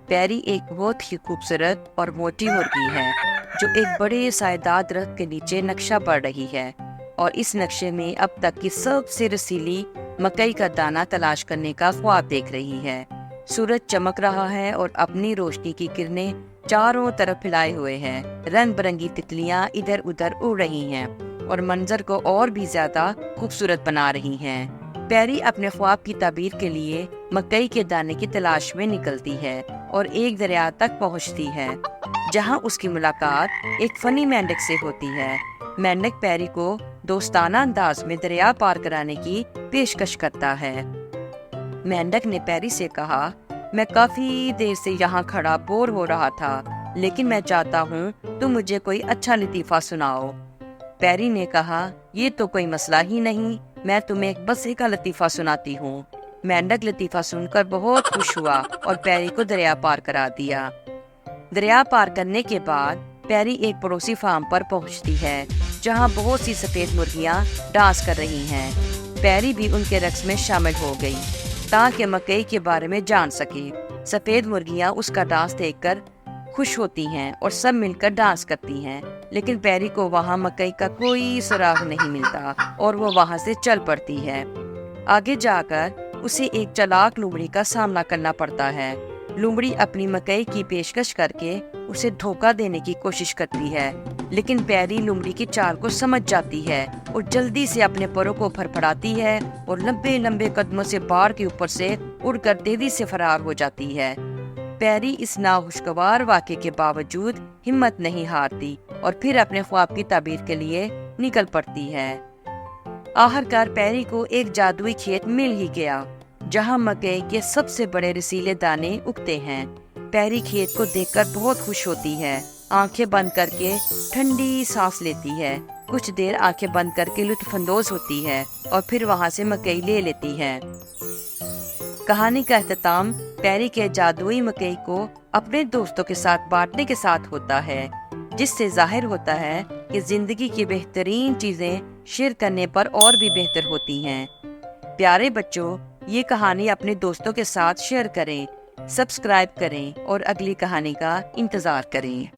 پیری ایک بہت ہی خوبصورت اور موٹی مرغی ہے جو ایک بڑے سائیدار درخت کے نیچے نقشہ پڑ رہی ہے، اور اس نقشے میں اب تک کی سب سے رسیلی مکئی کا دانہ تلاش کرنے کا خواب دیکھ رہی ہے۔ سورج چمک رہا ہے اور اپنی روشنی کی کرنیں چاروں طرف پھیلائے ہوئے ہیں۔ رنگ برنگی تتلیاں ادھر ادھر اڑ رہی ہیں اور منظر کو اور بھی زیادہ خوبصورت بنا رہی ہیں۔ پیری اپنے خواب کی تعبیر کے لیے مکئی کے دانے کی تلاش میں نکلتی ہے اور ایک دریا تک پہنچتی ہے، جہاں اس کی ملاقات ایک فنی مینڈک سے ہوتی ہے۔ مینڈک پیری کو دوستانہ انداز میں دریا پار کرانے کی پیشکش کرتا ہے۔ مینڈک نے پیری سے کہا، میں کافی دیر سے یہاں کھڑا بور ہو رہا تھا، لیکن میں چاہتا ہوں تم مجھے کوئی اچھا لطیفہ سناؤ۔ پیری نے کہا، یہ تو کوئی مسئلہ ہی نہیں، میں تمہیں بس ایک لطیفہ سناتی ہوں۔ مینڈک لطیفہ سن کر بہت خوش ہوا اور پیری کو دریا پار کرا دیا۔ دریا پار کرنے کے بعد پیری ایک پڑوسی فارم پر پہنچتی ہے، جہاں بہت سی سفید مرغیاں ڈانس کر رہی ہیں۔ پیری بھی ان کے رقص میں شامل ہو گئی تاکہ مکئی کے بارے میں جان سکے۔ سفید مرغیاں اس کا ڈانس دیکھ کر خوش ہوتی ہیں اور سب مل کر ڈانس کرتی ہیں، لیکن پیری کو وہاں مکئی کا کوئی سراغ نہیں ملتا اور وہ وہاں سے چل پڑتی ہے۔ آگے جا کر اسے ایک چالاک لومڑی کا سامنا کرنا پڑتا ہے۔ لومڑی اپنی مکئی کی پیشکش کر کے اسے دھوکہ دینے کی کوشش کرتی ہے، لیکن پیری لومڑی کی چال کو سمجھ جاتی ہے اور جلدی سے اپنے پروں کو پھڑپھڑاتی ہے اور لمبے لمبے قدموں سے باڑ کے اوپر سے اڑ کر تیزی سے فرار ہو جاتی ہے۔ پیری اس ناخوشگوار واقعے کے باوجود ہمت نہیں ہارتی اور پھر اپنے خواب کی تعبیر کے لیے نکل پڑتی ہے۔ آخرکار پیری کو ایک جادوئی کھیت مل ہی گیا، جہاں مکئی کے سب سے بڑے رسیلے دانے اگتے ہیں۔ پیری کھیت کو دیکھ کر بہت خوش ہوتی ہے، آنکھیں بند کر کے ٹھنڈی سانس لیتی ہے، کچھ دیر آنکھیں بند کر کے لطف اندوز ہوتی ہے اور پھر وہاں سے مکئی لے لیتی ہے۔ کہانی کا اختتام پیری کے جادوئی مکئی کو اپنے دوستوں کے ساتھ بانٹنے کے ساتھ ہوتا ہے، جس سے ظاہر ہوتا ہے کہ زندگی کی بہترین چیزیں شیئر کرنے پر اور بھی بہتر ہوتی ہیں۔ پیارے بچوں، یہ کہانی اپنے دوستوں کے ساتھ شیئر کریں، سبسکرائب کریں اور اگلی کہانی کا انتظار کریں۔